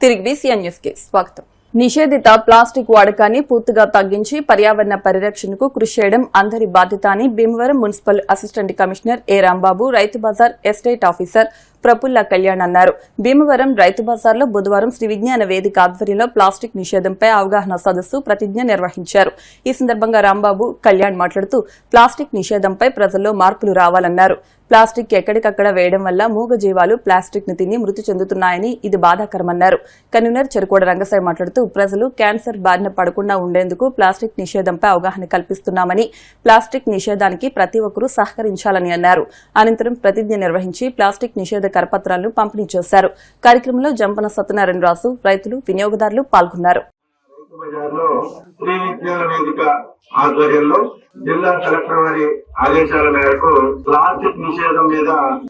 తిరిగి BCN news కి స్వాగతం. నిషేధిత ప్లాస్టిక్ వాడకాన్ని పూర్తిగా తగ్గించి పర్యావరణ పరిరక్షణకు కృషి చేయడం అందరి బాధ్యత అని భీమవరం మున్సిపల్ అసిస్టెంట్ కమిషనర్ ఏ రాంబాబు, రైతు బజార్ ఎస్టేట్ ఆఫీసర్ ప్రఫుల్ల కళ్యాణ్ అన్నారు. భీమవరం రైతు బజార్లో బుధవారం శ్రీ విజ్ఞాన వేదిక ఆధ్వర్యంలో ప్లాస్టిక్ నిషేధంపై అవగాహన సదస్సు ప్రతిజ్ఞ నిర్వహించారు. ఈ సందర్భంగా రాంబాబు, కళ్యాణ్ మాట్లాడుతూ ప్లాస్టిక్ నిషేధంపై ప్రజల్లో మార్పులు రావాలన్నారు. ప్లాస్టిక్ ఎక్కడికక్కడ వేయడం వల్ల మూగజీవాలు ప్లాస్టిక్ ని తిని మృతి చెందుతున్నాయని ఇది బాధాకరమన్నారు. కన్వీనర్ చెరుకోడ రంగసాయి మాట్లాడుతూ ప్రజలు క్యాన్సర్ బారిన పడకుండా ఉండేందుకు ప్లాస్టిక్ నిషేధంపై అవగాహన కల్పిస్తున్నామని, ప్లాస్టిక్ నిషేధానికి ప్రతి ఒక్కరూ సహకరించాలని అన్నారు. అనంతరం ప్రతిజ్ఞ నిర్వహించి ప్లాస్టిక్ నిషేధ కరపత్రాలను పంపిణీ చేశారు. కార్యక్రమంలో జంపన సత్యనారాయణ రాసు, రైతులు, వినియోగదారులు పాల్గొన్నారు. శ్రీ విజ్ఞాన వేదిక ఆధ్వర్యంలో జిల్లా కలెక్టర్ వారి ఆదేశాల మేరకు ప్లాస్టిక్ నిషేధం మీద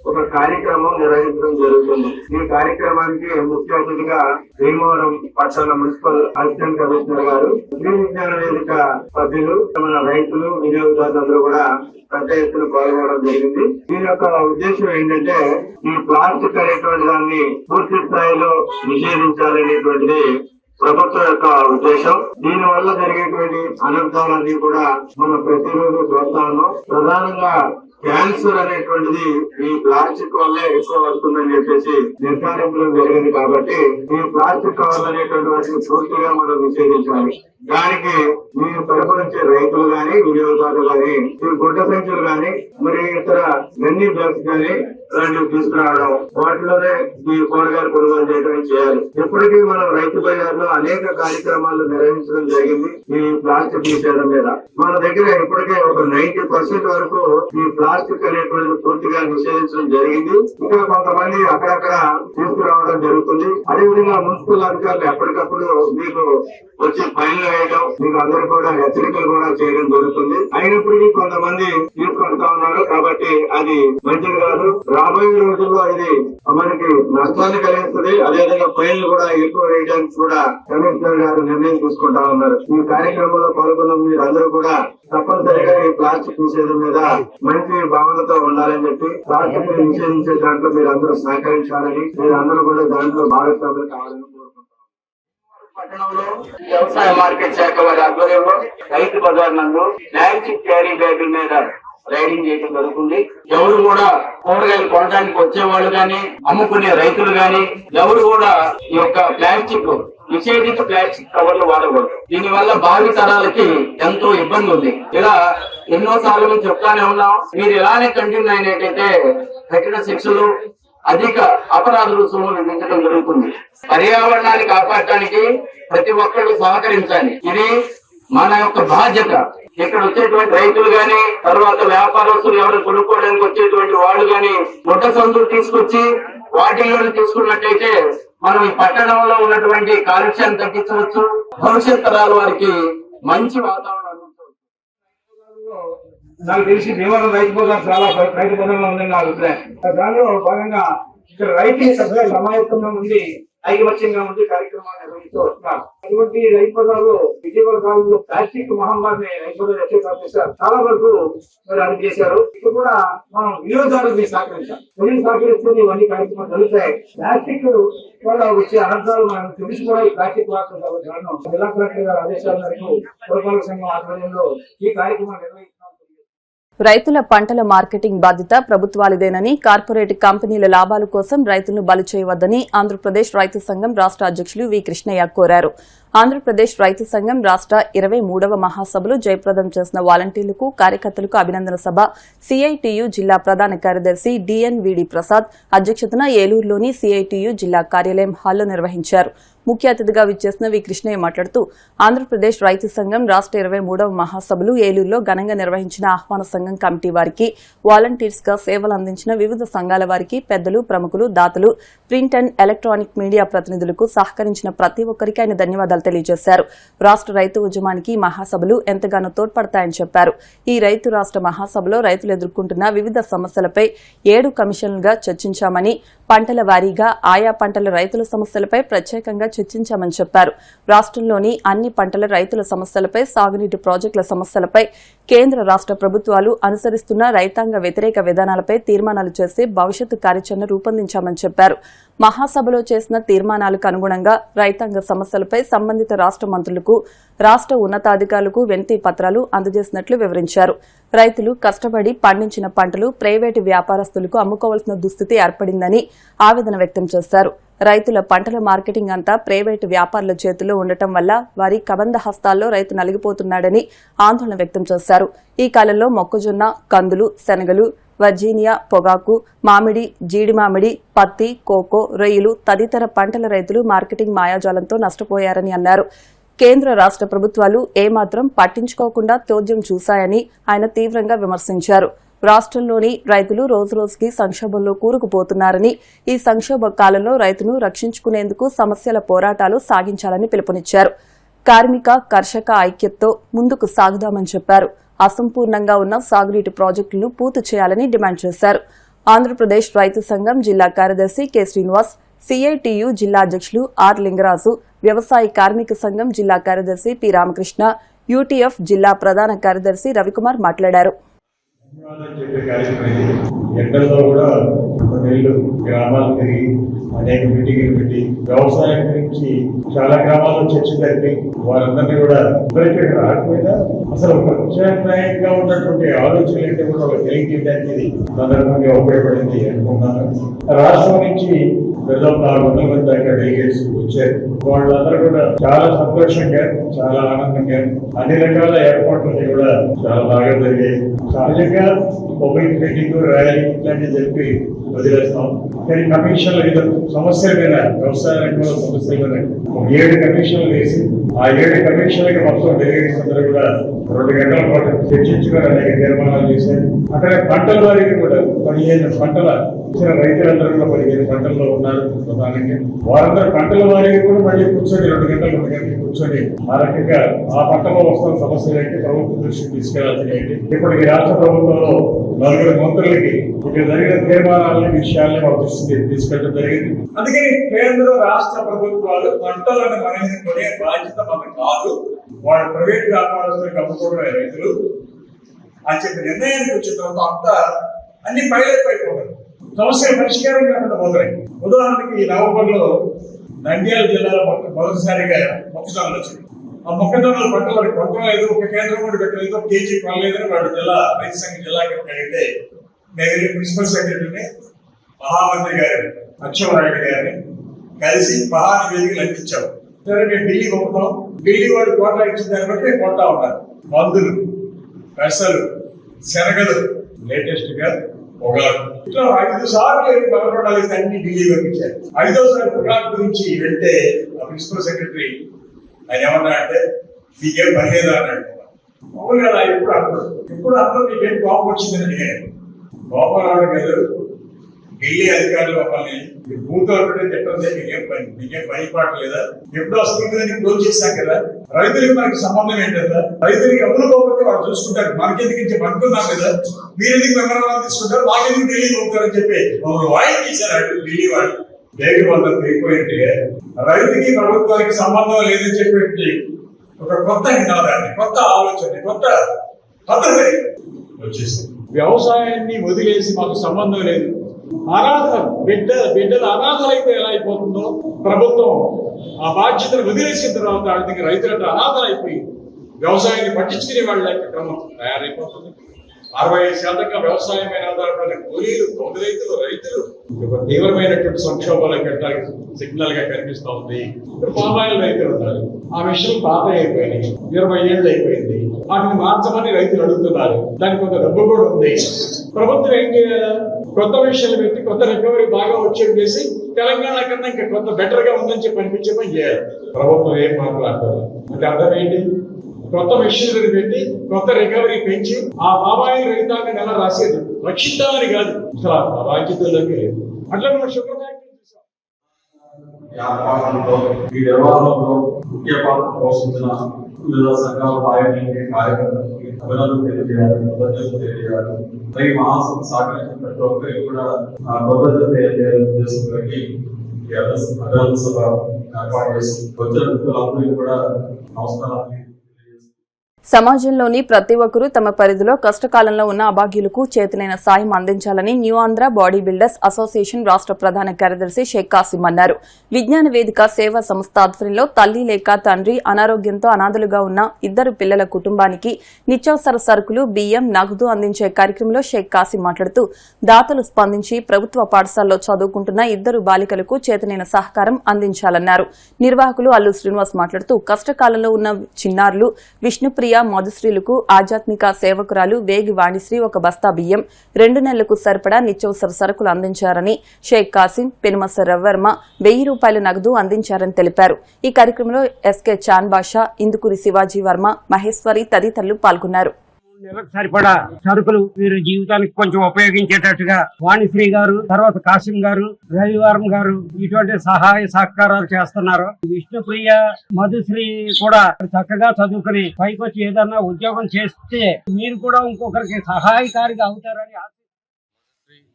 ఒక కార్యక్రమం నిర్వహించడం జరుగుతుంది. ఈ కార్యక్రమానికి ముఖ్య అతిథిగా భీమవరం పట్టణ మున్సిపల్ అసిస్టెంట్ కమిషనర్ గారు, శ్రీ విజ్ఞాన వేదిక సభ్యులు, మన రైతులు, వినియోగదారులందరూ కూడా పెద్ద ఎత్తున పాల్గొనడం జరిగింది. దీని యొక్క ఉద్దేశం ఏంటంటే ఈ ప్లాస్టిక్ అనేటువంటి దాన్ని పూర్తి స్థాయిలో నిషేధించాలనేటువంటిది ప్రభుత్వం యొక్క ఉద్దేశం. దీని వల్ల జరిగేటువంటి అనర్థాలన్నీ కూడా మనం ప్రతిరోజు చూస్తా ఉన్నాం. ప్రధానంగా క్యాన్సర్ అనేటువంటిది ఈ ప్లాస్టిక్ వల్లే ఎక్కువ వస్తుందని చెప్పేసి నిర్ధారించడం జరిగింది. కాబట్టి ఈ ప్లాస్టిక్ కవర్లు అనేటువంటి వాటిని పూర్తిగా మనం నిషేధించాలి. దానికి మీరు తరపునుంచే రైతులు గాని, వినియోగదారులు గాని, ఈ గుడ్డ సంచులు గాని, మరి ఇతర గన్నీ బ్యాగ్స్ గాని అలాంటివి తీసుకురావడం, వాటిలోనే ఈ కూరగాయలు కొనుగోలు చేయడం చేయాలి. ఇప్పటికీ మనం రైతు బజార్లో అనేక కార్యక్రమాలు నిర్వహించడం జరిగింది. ఈ ప్లాస్టిక్ నిషేధం మీద మన దగ్గర ఇప్పటికే ఒక 90% వరకు ఈ ప్లాస్టిక్ అనేటువంటి పూర్తిగా నిషేధించడం జరిగింది. ఇంకా కొంతమంది అక్కడక్కడ తీసుకురావడం జరుగుతుంది. అదేవిధంగా మున్సిపల్ అధికారులు ఎప్పటికప్పుడు మీకు వచ్చి ఫైన్లు వేయడం, మీకు అందరూ కూడా హెచ్చరికలు కూడా చేయడం జరుగుతుంది. అయినప్పటికీ కొంతమంది తీసుకుంటా ఉన్నారు. కాబట్టి అది మంచిది కాదు. రాబోయే రోజుల్లో ఇది మనకి నష్టాన్ని కలిగిస్తుంది. అదేవిధంగా ఫైన్లు కూడా ఎక్కువ వేయడానికి కూడా కమిషనర్ గారు నిర్ణయం తీసుకుంటా ఉన్నారు. ఈ కార్యక్రమంలో పాల్గొన్న మీరందరూ కూడా తప్పనిసరిగా ఈ ప్లాస్టిక్ నిషేధం మీద మంచి భావనతో ఉండాలని చెప్పి, ప్లాస్టిక్ నిషేధించే దాంట్లో మీరందరూ సహకరించాలని, మీరందరూ కూడా దాంట్లో భాగస్వాములు కావాలని కోరుకుంటున్నాం. పట్టణంలో వ్యవసాయ మార్కెట్ శాఖ వారి ఆధ్వర్యంలో రైతు బజార్ నందు ప్లాస్టిక్ క్యారీ బ్యాగుల మీద రైడింగ్ చేయడం జరుగుతుంది. ఎవరు కూడా కూరగాయలు కొనడానికి వచ్చేవాళ్ళు గాని, అమ్ముకునే రైతులు గాని ఎవరు కూడా ఈ యొక్క ప్లాస్టిక్ నిషేధిత ప్లాస్టిక్ కవర్లు వాడకూడదు. దీని వల్ల భావి తరాలకి ఎంతో ఇబ్బంది ఉంది. ఇలా ఎన్నో సార్లు మేము చెప్తానే ఉన్నాం. మీరు ఇలానే కంటిన్యూ అయినట్టయితే కఠిన శిక్షలు, అధిక అపరాధ రుసుములు విధించడం జరుగుతుంది. పర్యావరణాన్ని కాపాడటానికి ప్రతి ఒక్కరు సహకరించాలి. ఇది మన యొక్క బాధ్యత. ఇక్కడ వచ్చేటువంటి రైతులు గాని, తర్వాత వ్యాపారస్తులు ఎవరు కొనుక్కోవడానికి వచ్చేటువంటి వాళ్ళు గాని గుడ్డ సందులు తీసుకొచ్చి వాటిల్లో తీసుకున్నట్టయితే మనం ఈ పట్టణంలో ఉన్నటువంటి కాలుష్యాన్ని తగ్గించవచ్చు. భవిష్యత్ తరాల వారికి మంచి వాతావరణం అందించవచ్చు. నాకు తెలిసి భీమవరం రైతు బజార్ చాలా రైతు బజార్లో ఉందని నా అభిప్రాయం. దానిలో భాగంగా ఇక్కడ రైతు సభ్యుల సమాయత్తంగా ఉండి ఐకమత్యంగా ఉండి కార్యక్రమాలు నిర్వహిస్తూ వస్తున్నారు. అటువంటి రైతు బజార్లో విజయవాడ కాలంలో ప్లాస్టిక్ మహమ్మారిని రైతు బజార్ ఎస్టేట్ ఆఫీసర్ చాలా వరకు అది చేశారు. ఇప్పుడు కూడా మనం వినియోగదారులకు సహకరించాలి. తొలి సహకరిస్తే ఇవన్నీ కార్యక్రమాలు జరుగుతాయి. ప్లాస్టిక్ వల్ల వచ్చే అనర్థాలు మనం తెలిసి కూడా ఈ ప్లాస్టిక్ వాడటం కాబట్టి జిల్లా కలెక్టర్ గారి ఆదేశాల మేరకు పురపాలక సంఘం ఆధ్వర్యంలో ఈ కార్యక్రమాలు నిర్వహిస్తున్నాం. రైతుల పంటల మార్కెటింగ్ బాధ్యత ప్రభుత్వాలదేనని, కార్పొరేట్ కంపెనీల లాభాల కోసం రైతులను బలి చేయవద్దని ఆంధ్రప్రదేశ్ రైతు సంఘం రాష్ట్ర అధ్యక్షులు వి కృష్ణయ్య కోరారు. ఆంధ్రప్రదేశ్ రైతు సంఘం రాష్ట్ర 23వ మహాసభలో జయప్రదం చేసిన వాలంటీర్లకు, కార్యకర్తలకు అభినందన సభ సిఐటియు జిల్లా ప్రధాన కార్యదర్శి డిఎన్విడి ప్రసాద్ అధ్యక్షతన ఏలూరులోని సిఐటియు జిల్లా కార్యాలయం హాల్లో నిర్వహించారు. ముఖ్య అతిథిగా విచ్చేసిన వి కృష్ణయ్య మాట్లాడుతూ ఆంధ్రప్రదేశ్ రైతు సంఘం రాష్ట్ర 23వ మహాసభలు ఏలూరులో ఘనంగా నిర్వహించిన ఆహ్వాన సంఘం కమిటీ వారికి, వాలంటీర్స్ గా సేవలు అందించిన వివిధ సంఘాల వారికి, పెద్దలు, ప్రముఖులు, దాతలు, ప్రింట్ అండ్ ఎలక్ట్రానిక్ మీడియా ప్రతినిధులకు సహకరించిన ప్రతి ఒక్కరికి ఆయన ధన్యవాదాలు తెలియజేశారు. రాష్ట్ర రైతు ఉద్యమానికి మహాసభలు ఎంతగానో తోడ్పడతాయని చెప్పారు. ఈ రైతు రాష్ట్ర మహాసభలో రైతులు ఎదుర్కొంటున్న వివిధ సమస్యలపై 7 కమిషన్లుగా చర్చించామని, పంటల వారీగా ఆయా పంటల రైతుల సమస్యలపై ప్రత్యేకంగా చర్చించామని చెప్పారు. రాష్ట్రంలోని అన్ని పంటల రైతుల సమస్యలపై, సాగునీటి ప్రాజెక్టుల సమస్యలపై కేంద్ర రాష్ట ప్రభుత్వాలు అనుసరిస్తున్న రైతాంగ వ్యతిరేక విధానాలపై తీర్మానాలు చేసి భవిష్యత్తు కార్యాచరణ రూపొందించామని చెప్పారు. మహాసభలో చేసిన తీర్మానాలకు అనుగుణంగా రైతాంగ సమస్యలపై సంబంధిత రాష్ట మంత్రులకు, రాష్ట ఉన్నతాధికారులకు వినతి పత్రాలు అందజేసినట్లు వివరించారు. రైతులు కష్టపడి పండించిన పంటలు ప్రైవేటు వ్యాపారస్తులకు అమ్ముకోవాల్సిన దుస్థితి ఏర్పడిందని ఆవేదన వ్యక్తం చేశారు. రైతుల పంటల మార్కెటింగ్ అంతా ప్రైవేటు వ్యాపారుల చేతుల్లో ఉండటం వల్ల వారి కబంధ హస్తాల్లో రైతు నలిగిపోతున్నాడని ఆందోళన వ్యక్తం చేశారు. ఈ కాలంలో మొక్కజొన్న, కందులు, శనగలు, వర్జీనియా, పొగాకు, మామిడి, జీడి మామిడి, పత్తి, కోకో, రొయ్యలు తదితర పంటల రైతులు మార్కెటింగ్ మాయాజాలంతో నష్టపోయారని అన్నారు. కేంద్ర రాష్ట ప్రభుత్వాలు ఏమాత్రం పట్టించుకోకుండా చోద్యం చూశాయని ఆయన తీవ్రంగా విమర్శించారు. రాష్టంలోని రైతులు రోజురోజుకి సంక్షోభంలో కూరుకుపోతున్నారని, ఈ సంక్షోభ కాలంలో రైతును రక్షించుకునేందుకు సమస్యల పోరాటాలు సాగించాలని పిలుపునిచ్చారు. కార్మిక, కర్షక ఐక్యతతో ముందుకు సాగుదామని చెప్పారు. అసంపూర్ణంగా ఉన్న సాగునీటి ప్రాజెక్టులను పూర్తి చేయాలని డిమాండ్ చేశారు. ఆంధ్రప్రదేశ్ రైతు సంఘం జిల్లా కార్యదర్శి కె శ్రీనివాస్, సిఐటియు జిల్లా అధ్యక్షులు ఆర్ లింగరాజు, వ్యవసాయ కార్మిక సంఘం జిల్లా కార్యదర్శి పి రామకృష్ణ, యూటీఎఫ్ జిల్లా ప్రధాన కార్యదర్శి రవికుమార్ మాట్లాడారు. ఎండల్లో కూడా నీళ్లు గ్రామాలు తిరిగి అనేక మీటింగ్లు పెట్టి వ్యవసాయం గురించి చాలా గ్రామాల్లో చర్చ జరిపి వారందరినీ కూడా ఎవరైతే రాకపోయినా అసలు ప్రత్యామ్నాయంగా ఉన్నటువంటి ఆలోచనలు ఏంటో కూడా ఒక తెలియజేయడానికి సందర్భంగా ఉపయోగపడింది అనుకున్నాను. రాష్ట్రం నుంచి 400 మంది దాకా డెలిగేట్స్ వచ్చారు. వాళ్ళందరూ కూడా చాలా సంతోషంగా, చాలా ఆనందంగా అన్ని రకాల ఏర్పాట్లన్నీ కూడా చాలా బాగా జరిగాయి. సహజంగా పబ్లిక్ మీటింగ్, ర్యాలీ ఇట్లాంటివి చెప్పి వదిలేస్తాం. కానీ కమిషన్లు ఏదో సమస్యల మీద, వ్యవసాయ రంగంలో సమస్యల మీద 7 కమిషన్లు వేసి ఆ 7 కమిషన్లకి మొత్తం డెలిగేట్స్ అందరూ కూడా 2 గంటల పాటు చర్చించుకొని అనేక తీర్మానాలు చేశారు. అక్కడ పంటల వారికి కూడా 15 పంటల ఇచ్చిన రైతులందరూ కూడా 15 పంటల్లో ఉన్నారు ప్రధానంగా. వారందరూ పంటల వారికి కూడా మళ్ళీ కూర్చొని 2 గంటలు 3 గంటలు కూర్చొని ఆ రకంగా ఆ పంటలో వస్తున్న సమస్యలు ఏంటి, ప్రభుత్వం దృష్టికి తీసుకెళ్లాల్సిన ఏంటి, ఇప్పటికి రాష్ట్ర ప్రభుత్వంలో 4 మంత్రులకి ఇక్కడ జరిగిన తీర్మానాలని, విషయాల్ని వాళ్ళ దృష్టికి తీసుకెళ్ళడం జరిగింది. అందుకని కేంద్ర రాష్ట్ర ప్రభుత్వాలు పంటలను మనల్ని కొనే బాధ్యత మనకు కాదు, వాళ్ళ ప్రైవేట్ వ్యాపారస్తులకు అమ్ముకోవడమే రైతులు అని చెప్పి నిర్ణయానికి వచ్చిన తర్వాత అంతా అన్ని పైలైపోయిపోతారు. సమస్యలు పరిష్కారం కాకుండా పోతాయి. ఉదాహరణకి ఈ నవంబర్లో నంద్యాల జిల్లాలో మొదటిసారిగా మొక్కజొన్నలు వచ్చింది. ఆ మొక్కజొన్నల పంటలు వారికి కొట్టలేదు, ఒక కేంద్రం కూడా పెట్టలేదు, కేజీ కొనలేదని వాడు జిల్లా రైతు సంఘం జిల్లా అడిగితే నేను ప్రిన్సిపల్ సెక్రటరీని, మహామంత్రి గారిని, అచ్చెన్నాయుడు గారిని కలిసి మహానివేదికలు అందించాము. సరే మేము ఢిల్లీ పంపుతాం, ఢిల్లీ వాడు కోటా ఇచ్చిన దాన్ని బట్టి కోటా ఉన్నారు. మందులు, పెసలు, శనగలు, లేటెస్ట్ గా పొగాకు, ఇట్లా 5 సార్లు గవర్నమెంట్ అన్ని ఢిల్లీ పంపించారు. 5వ సారి పొగాకు గురించి వెళ్తే ఆ ప్రిన్సిపల్ సెక్రటరీ ఆయన ఏమన్నా అంటే మీకేం పని లేదా అన్నాడు. మామూలు కదా, ఇప్పుడు అందరూ మీకేం కోపం వచ్చిందని అడిగాను. కోపం రావడం కాదు, ఢిల్లీ అధికారులు మమ్మల్ని భూతో చెప్పండి, మీకేం పని పాట లేదా, ఎప్పుడు వస్తుంది క్లోజ్ చేశాం కదా, రైతులకి మనకి సంబంధం ఏంటంటే రైతులకి అమ్ములు పోకపోతే వాళ్ళు చూసుకుంటారు, మనకెందుకు అనుకున్నాం కదా, మీరు ఎందుకు మెమరాలు తీసుకుంటారు, మాకెందుకు ఢిల్లీ పోతారని చెప్పి వాయిస్ చేశారు ఢిల్లీ వాళ్ళు. దేవి వాళ్ళు అయిపోయింటే రైతుకి ప్రభుత్వానికి సంబంధం లేదని చెప్పి ఒక కొత్త నినాదాన్ని, కొత్త ఆలోచన, కొత్త పద్ధతి వచ్చేసింది. వ్యవసాయాన్ని వదిలేసి మాకు సంబంధం లేదు, అనాథ బిడ్డలు అనాథలైతే ఎలా అయిపోతుందో ప్రభుత్వం ఆ బాధ్యతను వదిలేసిన తర్వాత ఆర్థిక రైతులంటే అనాథలు అయిపోయి వ్యవసాయాన్ని పట్టించుకునే వాళ్ళ క్రమం తయారైపోతుంది. 65% వ్యవసాయం మీద ఆధారపడిన కూలీలు, కౌలు రైతులు, రైతులు ఒక తీవ్రమైనటువంటి సంక్షోభాలకు వెళ్ళడానికి సిగ్నల్ గా కనిపిస్తూ ఉంది. ఇప్పుడు పామాయిల్ రైతులు ఉన్నారు, ఆ విషయం పాత అయిపోయినాయి, 20 ఏళ్ళు అయిపోయింది, వాటిని మార్చమని రైతులు అడుగుతున్నారు. దానికి కొంత డబ్బు కూడా ఉంది. ప్రభుత్వం ఏం చేయాలి, కొత్త విషయాలు పెట్టి కొత్త రికవరీ బాగా వచ్చేది చేసి తెలంగాణ కన్నా ఇంకా కొంత బెటర్ గా ఉందని చెప్పి అనిపించే పని చేయాలి. ప్రభుత్వం ఏం మాట్లాడతారు అంటే అర్థం ఏంటి, కొత్త మిషనరీ పెట్టి కొత్త రికవరీ పెంచి ఆ బాబాయి రైతాంగం ఎలా రాసేది రక్షిద్దామని కాదు, అసలు ఆ బాధ్యతలోకి అట్లా మనం షుగర్ వ్యాపారంలో ఈ వ్యవహారంలో ముఖ్య పాత్ర పోషించిన వివిధ సంఘాల నాయకులకి, కార్యకర్తలకి అభినందనలు తెలియజేయాలి, కృతజ్ఞతలు తెలియజేయాలి. ఈ మహాసభ సహకరించిన ప్రతి ఒక్కరికి కూడా కృతజ్ఞతలు తెలియజేయాలని ఉద్దేశంలోకి అభినందన సభ ఏర్పాటు చేసి వచ్చిన వ్యక్తులందరికీ కూడా నమస్కారాలు. సమాజంలోని ప్రతి ఒక్కరూ తమ పరిధిలో కష్టకాలంలో ఉన్న అభాగ్యులకు చేతులైన సాయం అందించాలని new Andhra body builders association రాష్ట్ర ప్రధాన కార్యదర్శి షేక్ కాసిం అన్నారు. విజ్ఞాన వేదిక సేవా సంస్థ ఆధ్వర్యంలో తల్లి లేక తండ్రి అనారోగ్యంతో అనాథలుగా ఉన్న 2 పిల్లల కుటుంబానికి నిత్యావసర సరుకులు, బియ్యం, నగదు అందించే కార్యక్రమంలో షేక్ కాసిం మాట్లాడుతూ దాతలు స్పందించి ప్రభుత్వ పాఠశాలలో చదువుకుంటున్న 2 బాలికలకు చేతులైన సహకారం అందించాలన్నారు. నిర్వాహకులు అల్లు శ్రీనివాస్ మాట్లాడుతూ కష్టకాలంలో ఉన్న చిన్నారులు విష్ణుప్రియ, మధుశ్రీలకు ఆధ్యాత్మిక సేవకురాలు వేగి వాణిశ్రీ 1 బస్తా బియ్యం, 2 నెలలకు సరిపడా నిత్యావసర సరుకులు అందించారని, షేక్ కాసిం, పెనుమస రవివర్మ 1000 రూపాయల నగదు అందించారని తెలిపారు. ఈ కార్యక్రమంలో ఎస్కే చాన్ బాషా, ఇందుకూరి శివాజీ వర్మ, మహేశ్వరి తదితరులు పాల్గొన్నారు. నెలకు సరిపడా సరుకులు వీరి జీవితానికి కొంచెం ఉపయోగించేటట్టుగా వాణిశ్రీ గారు, తర్వాత కాసిం గారు, రవివారం గారు ఇటువంటి సహాయ సహకారాలు చేస్తున్నారు. విష్ణుప్రియ, మధుశ్రీ కూడా చక్కగా చదువుకుని పైకి వచ్చి ఏదన్నా ఉద్యోగం చేస్తే మీరు కూడా ఇంకొకరికి సహాయకారిగా అవుతారని.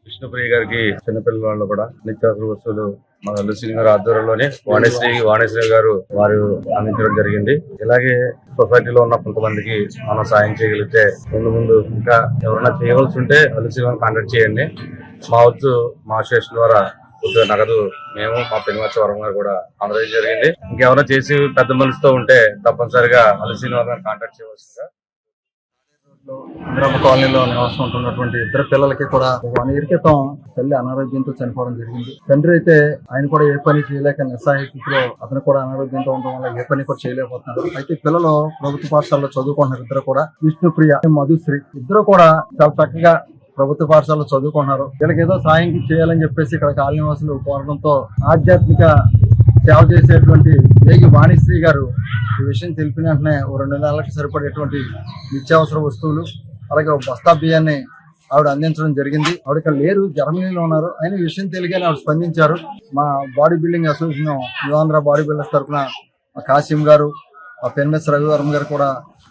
విష్ణుప్రియ గారికి చిన్నపిల్లల వాళ్ళు కూడా నిత్యావసర వస్తువులు మన లుసిన్ గారు ఆధ్వర్యంలోనే వాణిశ్రీ గారు వారు అందించడం జరిగింది. ఇలాగే సొసైటీలో ఉన్న కొంతమందికి మనం సాయం చేయగలిగితే ముందు ఇంకా ఎవరైనా చేయవలసి ఉంటే లుసిన్ గారిని కాంటాక్ట్ చేయండి. మా అసోసియేషన్ ద్వారా కొద్దిగా నగదు మేము మా పెనుమచ్చ వరం గారు కూడా అందజేయడం జరిగింది. ఇంకెవరైనా చేసి పెద్ద మనసుతో ఉంటే తప్పనిసరిగా లుసిన్ గారిని కాంటాక్ట్ చేయవలసిందిగా. ఇందిరమ్మ కాలనీలో నివాసం ఉంటున్నటువంటి 2 పిల్లలకి కూడా 1 year క్రితం తల్లి అనారోగ్యంతో చనిపోవడం జరిగింది. తండ్రి అయితే ఆయన కూడా ఏ పని చేయలేక నిస్సహాయ స్థితిలో అతను కూడా అనారోగ్యంతో ఉండడం వల్ల ఏ పని కూడా చేయలేకపోతున్నారు. అయితే పిల్లలు ప్రభుత్వ పాఠశాలలో చదువుకుంటున్నారు. 2 కూడా విష్ణుప్రియ, మధుశ్రీ 2 కూడా చాలా చక్కగా ప్రభుత్వ పాఠశాలలో చదువుకుంటున్నారు. వీళ్ళకి ఏదో సాయం చేయాలని చెప్పేసి ఇక్కడ కాలనీ వాసులు కోరడంతో ఆధ్యాత్మిక సేవ చేసేటువంటి వేగి వాణిశ్రీ గారు ఈ విషయం తెలిపిన వెంటనే 2 నెలలకు సరిపడేటువంటి నిత్యావసర వస్తువులు అలాగే 1 బస్తా బియ్యాన్ని ఆవిడ అందించడం జరిగింది. ఆవిడ ఇక్కడ లేరు, జర్మనీలో ఉన్నారు. ఆయన ఈ విషయం తెలియగానే ఆవిడ స్పందించారు. మా body building association new Andhra body builders తరఫున కాసిం గారు, పెనుమస రవివారం గారు కూడా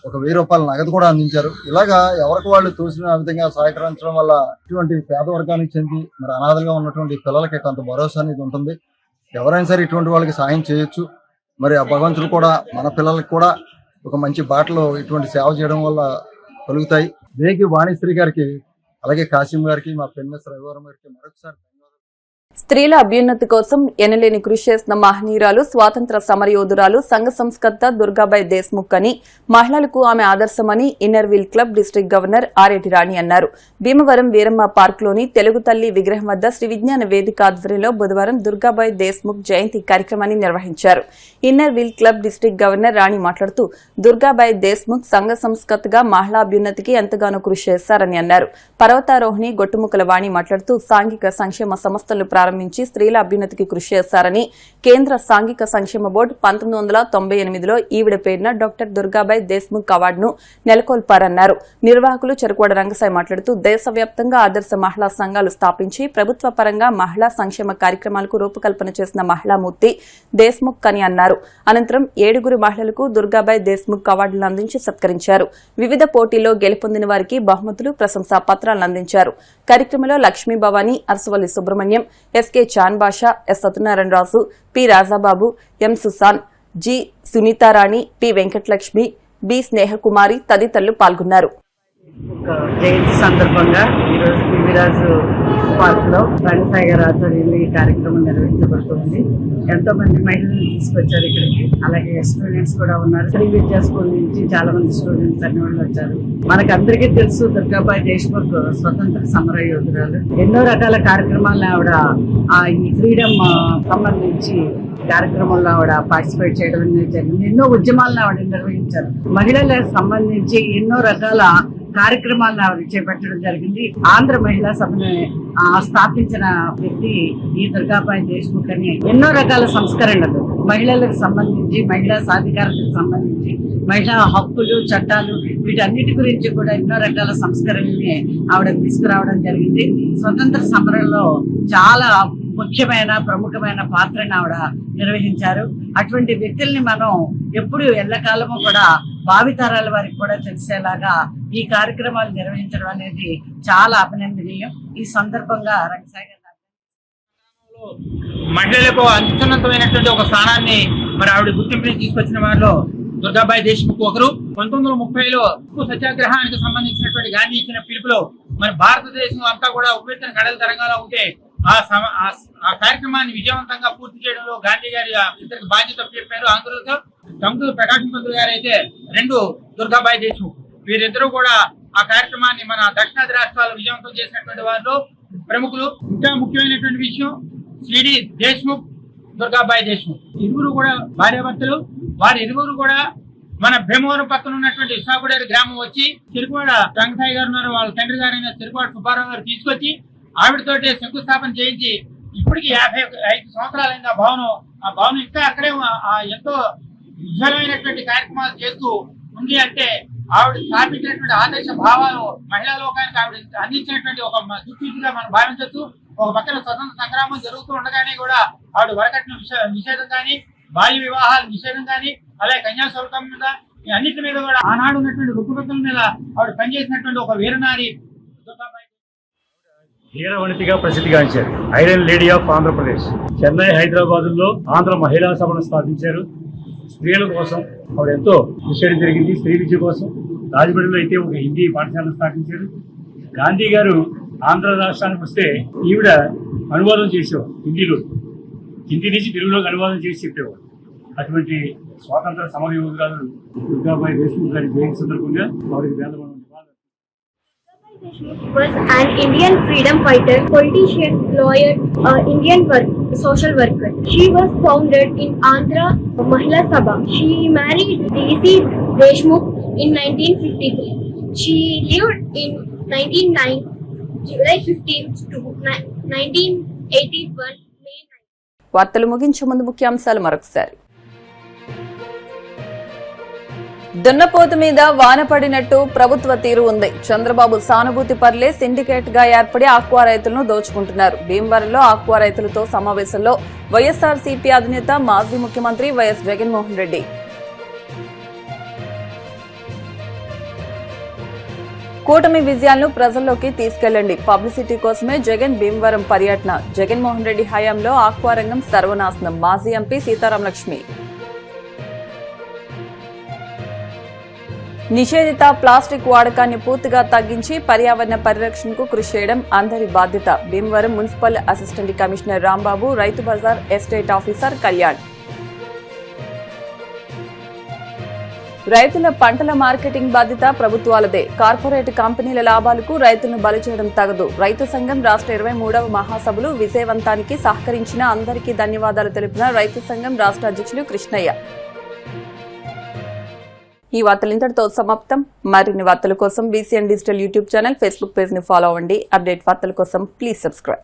1000 రూపాయల నగదు కూడా అందించారు. ఇలాగా ఎవరికి వాళ్ళు తోసిన విధంగా సహకరించడం వల్ల ఇటువంటి పేద వర్గానికి చెంది మరి అనాథలుగా ఉన్నటువంటి పిల్లలకి కొంత భరోసా అనేది ఉంటుంది. ఎవరైనా సరే ఇటువంటి వాళ్ళకి సాయం చేయొచ్చు. మరి ఆ భగవంతుడు కూడా మన పిల్లలకి కూడా ఒక మంచి బాటలో ఇటువంటి సేవ చేయడం వల్ల కలుగుతాయి. వేగి వాణిశ్రీ గారికి అలాగే కాసిం గారికి మా పెనుమస రవివారం గారికి మరొకసారి స్త్రీల అభ్యున్నతి కోసం ఎనలేని కృషి చేసిన మహనీయురాలు, స్వాతంత్ర సమరయోధురాలు, సంఘ సంస్కర్త దుర్గాబాయి దేశ్ముఖ్ అని, మహిళలకు ఆమె ఆదర్శమని Inner Wheel Club district governor Areti Rani అన్నారు. భీమవరం వీరమ్మ పార్క్లోని తెలుగు తల్లి విగ్రహం వద్ద శ్రీ విజ్ఞాన వేదిక ఆధ్వర్యంలో బుధవారం దుర్గాబాయి దేశ్ముఖ్ జయంతి కార్యక్రమాన్ని నిర్వహించారు. Inner Wheel Club district governor Rani మాట్లాడుతూ దుర్గాబాయి దేశ్ముఖ్ సంఘ సంస్కర్తగా మహిళా అభ్యున్నతికి ఎంతగానో కృషి చేశారని అన్నారు. పర్వతారోహిణి గొట్టుముక్కల వాణి మాట్లాడుతూ సాంఘిక సంక్షేమ సంస్థలను ప్రారంభించి స్త్రీల అభ్యున్నతికి కృషి చేశారని, కేంద్ర సాంఘిక సంక్షేమ బోర్డు 1998లో ఈవిడ పేరున డాక్టర్ దుర్గాబాయి దేశ్ముఖ్ అవార్డును నెలకొల్పారన్నారు. నిర్వాహకులు చెరుకువాడ రంగసాయి మాట్లాడుతూ దేశవ్యాప్తంగా ఆదర్శ మహిళా సంఘాలు స్థాపించి ప్రభుత్వ పరంగా మహిళా సంక్షేమ కార్యక్రమాలకు రూపకల్పన చేసిన మహిళామూర్తి దేశ్ముఖ్ అని అన్నారు. అనంతరం 7 మహిళలకు దుర్గాబాయి దేశ్ముఖ్ అవార్డులను అందించి సత్కరించారు. వివిధ పోటీల్లో గెలుపొందిన వారికి బహుమతులు, ప్రశంసా పత్రాలను అందించారు. కార్యక్రమంలో Lakshmi Bhavani, Arasavalli Subrahmanyam, SK Chan Basha, S Satyanarayana Raju, P Rajababu, M Susan, G Sunitarani, P Venkatalakshmi, B Snehakumari తదితరులు పాల్గొన్నారు. జయంతి సందర్భంగా ఈరోజు పివిరాజు పార్క్ లో రంగసాయి గారి ఆధ్వర్యంలో ఈ కార్యక్రమం నిర్వహించబడుతుంది. ఎంతో మంది మహిళలను తీసుకొచ్చారు ఇక్కడికి. అలాగే స్టూడెంట్స్ కూడా ఉన్నారు. శ్రీ విద్యా స్కూల్ నుంచి చాలా మంది స్టూడెంట్స్ అన్ని వాళ్ళు వచ్చారు. మనకు అందరికీ తెలుసు దుర్గాబాయి దేశ్ముఖ్ స్వతంత్ర సమర యోధురాలు. ఎన్నో రకాల కార్యక్రమాలను ఆవిడ ఈ ఫ్రీడమ్ సంబంధించి కార్యక్రమంలో ఆవిడ పార్టిసిపేట్ చేయడం అనేది జరిగింది. ఎన్నో ఉద్యమాలను ఆవిడ నిర్వహించారు. మహిళలకు సంబంధించి ఎన్నో రకాల కార్యక్రమాలను ఆవిడ చేపట్టడం జరిగింది. ఆంధ్ర మహిళా సభను స్థాపించిన వ్యక్తి ఈ దుర్గాబాయి దేశ్ముఖ్ అని. ఎన్నో రకాల సంస్కరణలు మహిళలకు సంబంధించి, మహిళా సాధికారతకు సంబంధించి, మహిళా హక్కులు, చట్టాలు వీటన్నిటి గురించి కూడా ఎన్నో రకాల సంస్కరణల్ని ఆవిడ తీసుకురావడం జరిగింది. స్వతంత్ర సమరంలో చాలా ముఖ్యమైన ప్రముఖమైన పాత్రను ఆవిడ నిర్వహించారు. అటువంటి వ్యక్తుల్ని మనం ఎప్పుడు ఎల్లకాలము కూడా భావితరాల వారికి కూడా తెలిసేలాగా ఈ కార్యక్రమాలు నిర్వహించడం అనేది చాలా అభినందనీయం. ఈ సందర్భంగా రంగసాయి మహిళలకు అత్యున్నతమైనటువంటి ఒక స్థానాన్ని మరి ఆవిడ గుర్తింపుని తీసుకొచ్చిన వారిలో దుర్గాబాయి దేశ్ముఖ్ ఒకరు. 1930లో ఉప్పు సత్యాగ్రహానికి సంబంధించినటువంటి గాంధీ ఇచ్చిన పిలుపులో మన భారతదేశం అంతా కూడా ఉప్పెత్తిన కడల తరంగాలో ఉంటే ఆ కార్యక్రమాన్ని విజయవంతంగా పూర్తి చేయడంలో గాంధీ గారి ఇద్దరికి బాధ్యత చెప్పారు. ఆంధ్రులతో టంగుటూరి ప్రకాశం పంతులు గారు అయితే రెండు దుర్గాబాయి దేశ్ముఖ్, వీరిద్దరూ కూడా ఆ కార్యక్రమాన్ని మన దక్షిణాది రాష్ట్రాలు విజయవంతం చేసినటువంటి వారిలో ప్రముఖులు. ఇంకా ముఖ్యమైనటువంటి విషయం, శ్రీడి దేశ్ముఖ్, దుర్గాబాయి దేశ్ముఖ్ ఇరువురు కూడా భార్యాభర్తలు. వారి ఇరువురు కూడా మన భీమవరం పక్కన ఉన్నటువంటి విశాఖడేరు గ్రామం వచ్చి చెరుకువాడ రంగసాయి గారు ఉన్నారు, వాళ్ళ తండ్రి గారైన చెరుకువాడ సుబ్బారావు గారు తీసుకొచ్చి ఆవిడతోటి శంకుస్థాపన చేయించి ఇప్పటికి 55 సంవత్సరాలైంది ఆ భవనం ఇంకా అక్కడే ఎంతో విజయమైనటువంటి కార్యక్రమాలు చేస్తూ ఉంది. అంటే ఆవిడ స్థాపించినటువంటి ఆదేశ భావాలు మహిళా లోకానికి ఆవిడ అందించినటువంటి ఒక దుఃఖీగా మనం భావించవచ్చు. ఒక పక్కన స్వతంత్ర సంగ్రామం జరుగుతూ ఉండగానే కూడా ఆవిడ వరకట్న నిషేధం కానీ, బాల్య వివాహాల నిషేధం కానీ, అలాగే కన్యాశుల్కం మీద, అన్నిటి మీద కూడా ఆనాడు ఉన్నటువంటి రుక్కుబెత్తల మీద ఆవిడ పనిచేసినటువంటి ఒక వీరనారి దుర్గాబాయి. వీరవనితిగా ప్రసిద్ధిగాంచారు. Iron lady of Andhra Pradesh. Chennai, హైదరాబాద్లో ఆంధ్ర మహిళా సభను స్థాపించారు. స్త్రీల కోసం ఆవిడ ఎంతో కృషి జరిగింది. స్త్రీ విద్య కోసం రాజమండ్రిలో అయితే ఒక హిందీ పాఠశాలను స్థాపించారు. గాంధీ గారు ఆంధ్ర రాష్ట్రానికి వస్తే ఈవిడ అనువాదం చేసేవారు. హిందీ నుంచి తెలుగులోకి అనువాదం చేసి చెప్పేవారు. అటువంటి స్వాతంత్ర సమరయోధురాలు దుర్గాబాయి దేశ్ముఖ్ గారి జయంతి సందర్భంగా ఆవిడకి వేదం was an Indian freedom fighter, politician, lawyer, Indian social worker. She was founded in Andhra Mahila Sabha. She married D.C. Deshmukh in 1953. She lived in 1909, July 15th to 1981, May 9th. వార్తలు ముగించే ముందు ముఖ్యాంశాలు మరొకసారి. దున్నపోతు మీద వాన పడినట్టు ప్రభుత్వ తీరు ఉంది. చంద్రబాబు సానుభూతి పర్లే సిండికేట్ గా ఏర్పడి ఆక్వా రైతులను దోచుకుంటున్నారు. భీమవరంలో ఆక్వా రైతులతో సమావేశంలో వైఎస్ఆర్సీపీ అధినేత మాజీ ముఖ్యమంత్రి వైఎస్ జగన్మోహన్ రెడ్డి. కూటమి విజయాలను ప్రజల్లోకి తీసుకెళ్లండి. పబ్లిసిటీ కోసమే జగన్ భీమవరం పర్యటన. జగన్మోహన్ రెడ్డి హయాంలో ఆక్వా రంగం సర్వనాశనం. మాజీ ఎంపీ సీతారాం లక్ష్మి. నిషేధిత ప్లాస్టిక్ వాడకాన్ని పూర్తిగా తగ్గించి పర్యావరణ పరిరక్షణకు కృషి చేయడం అందరి బాధ్యత. Bhimavaram municipal assistant commissioner Rambabu, Rythu Bazar estate officer Kalyan. రైతుల పంటల మార్కెటింగ్ బాధ్యత ప్రభుత్వాలదే. కార్పొరేట్ కంపెనీల లాభాలకు రైతులను బలి చేయడం తగదు. రైతు సంఘం రాష్ట్ర 23వ మహాసభలు విజయవంతానికి సహకరించిన అందరికీ ధన్యవాదాలు తెలిపిన రైతు సంఘం రాష్ట్ర అధ్యక్షులు కృష్ణయ్య. ఈ వార్తలు ఇంతటితో సమాప్తం. మరిన్ని వార్తల కోసం BCN digital YouTube channel, Facebook page ని ఫాలో అవ్వండి. అప్డేట్ వార్తల కోసం ప్లీజ్ సబ్స్క్రైబ్.